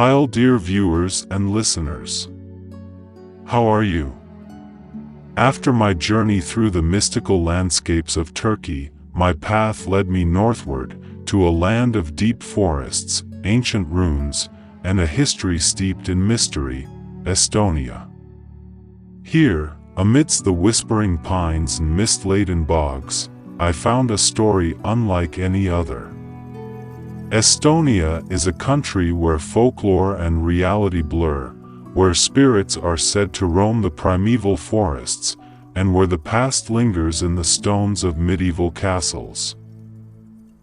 Hi, dear viewers and listeners. How are you? After my journey through the mystical landscapes of Turkey, my path led me northward to a land of deep forests, ancient ruins, and a history steeped in mystery, Estonia. Here, amidst the whispering pines and mist-laden bogs, I found a story unlike any other. Estonia is a country where folklore and reality blur, where spirits are said to roam the primeval forests, and where the past lingers in the stones of medieval castles.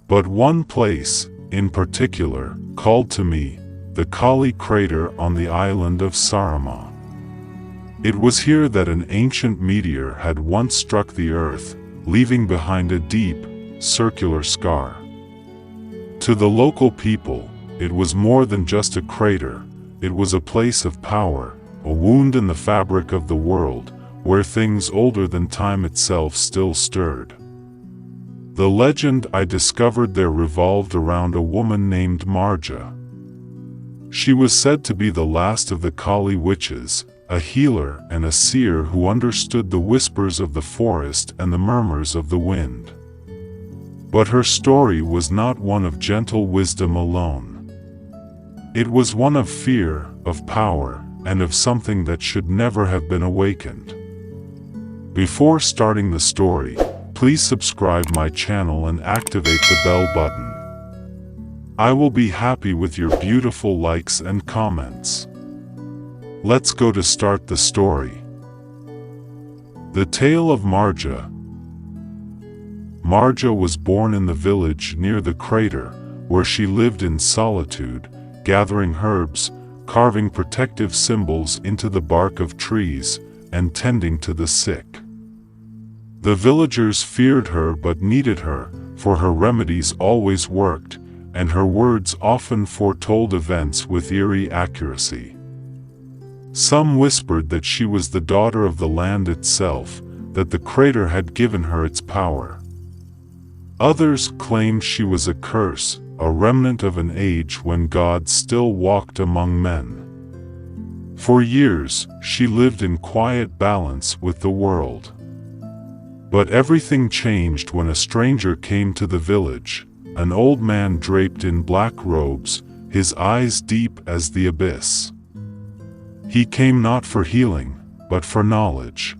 But one place, in particular, called to me, the Kali crater on the island of Saaremaa. It was here that an ancient meteor had once struck the earth, leaving behind a deep, circular scar. To the local people, it was more than just a crater. It was a place of power, a wound in the fabric of the world, where things older than time itself still stirred. The legend I discovered there revolved around a woman named Marja. She was said to be the last of the Kali witches, a healer and a seer who understood the whispers of the forest and the murmurs of the wind. But her story was not one of gentle wisdom alone. It was one of fear, of power, and of something that should never have been awakened. Before starting the story, please subscribe my channel and activate the bell button. I will be happy with your beautiful likes and comments. Let's go to start the story. The tale of Marja. Marja was born in the village near the crater, where she lived in solitude, gathering herbs, carving protective symbols into the bark of trees, and tending to the sick. The villagers feared her but needed her, for her remedies always worked, and her words often foretold events with eerie accuracy. Some whispered that she was the daughter of the land itself, that the crater had given her its power. Others claimed she was a curse, a remnant of an age when God still walked among men. For years, she lived in quiet balance with the world. But everything changed when a stranger came to the village, an old man draped in black robes, his eyes deep as the abyss. He came not for healing, but for knowledge.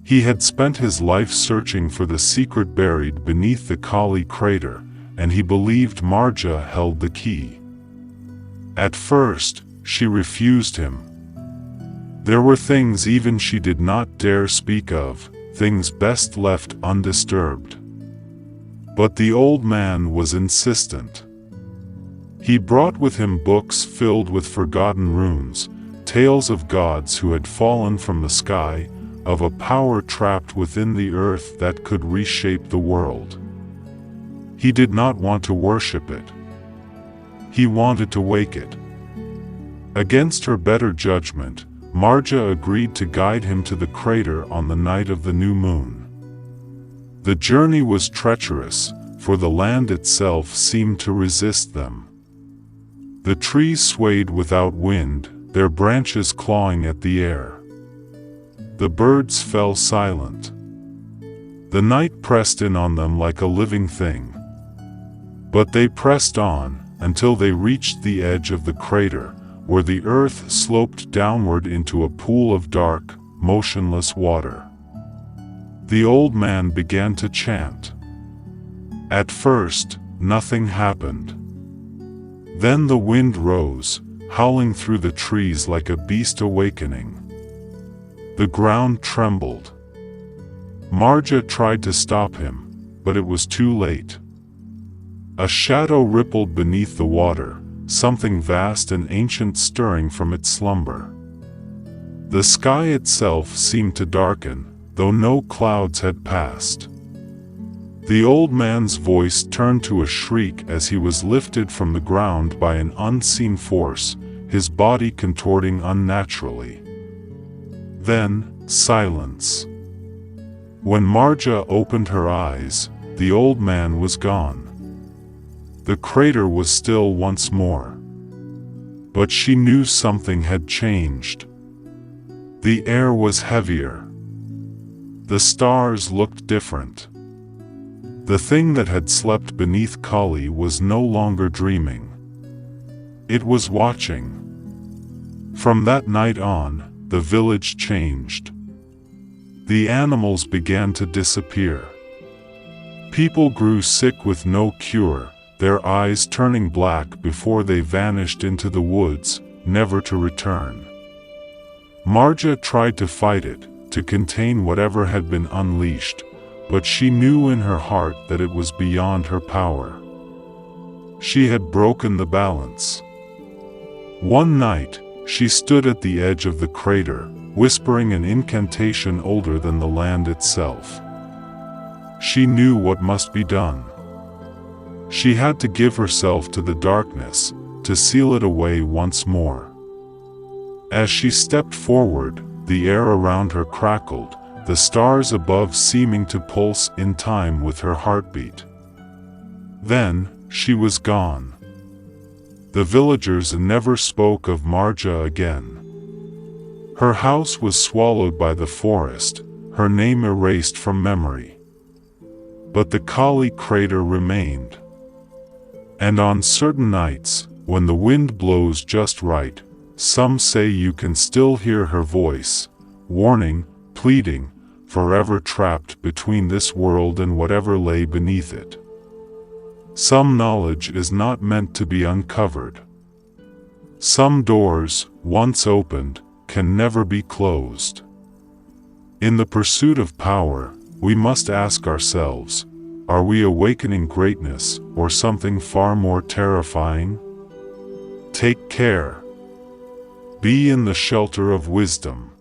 He had spent his life searching for the secret buried beneath the Kali crater, and he believed Marja held the key. At first, she refused him. There were things even she did not dare speak of, things best left undisturbed. But the old man was insistent. He brought with him books filled with forgotten runes, tales of gods who had fallen from the sky, of a power trapped within the earth that could reshape the world. He did not want to worship it. He wanted to wake it. Against her better judgment, Marja agreed to guide him to the crater on the night of the new moon. The journey was treacherous, for the land itself seemed to resist them. The trees swayed without wind, their branches clawing at the air. The birds fell silent. The night pressed in on them like a living thing. But they pressed on, until they reached the edge of the crater, where the earth sloped downward into a pool of dark, motionless water. The old man began to chant. At first, nothing happened. Then the wind rose, howling through the trees like a beast awakening. The ground trembled. Marja tried to stop him, but it was too late. A shadow rippled beneath the water, something vast and ancient stirring from its slumber. The sky itself seemed to darken, though no clouds had passed. The old man's voice turned to a shriek as he was lifted from the ground by an unseen force, his body contorting unnaturally. Then, silence. When Marja opened her eyes, the old man was gone. The crater was still once more. but she knew something had changed. The air was heavier. The stars looked different. The thing that had slept beneath Kali was no longer dreaming. It was watching. From that night on, the village changed. The animals began to disappear. People grew sick with no cure, their eyes turning black before they vanished into the woods, never to return. Marja tried to fight it, to contain whatever had been unleashed, but she knew in her heart that it was beyond her power. She had broken the balance. One night, she stood at the edge of the crater, whispering an incantation older than the land itself. She knew what must be done. She had to give herself to the darkness, to seal it away once more. As she stepped forward, the air around her crackled, the stars above seeming to pulse in time with her heartbeat. Then, she was gone. The villagers never spoke of Marja again. Her house was swallowed by the forest, her name erased from memory. But the Kali crater remained. And on certain nights, when the wind blows just right, some say you can still hear her voice, warning, pleading, forever trapped between this world and whatever lay beneath it. Some knowledge is not meant to be uncovered. Some doors, once opened, can never be closed. In the pursuit of power, we must ask ourselves, are we awakening greatness or something far more terrifying? Take care. Be in the shelter of wisdom.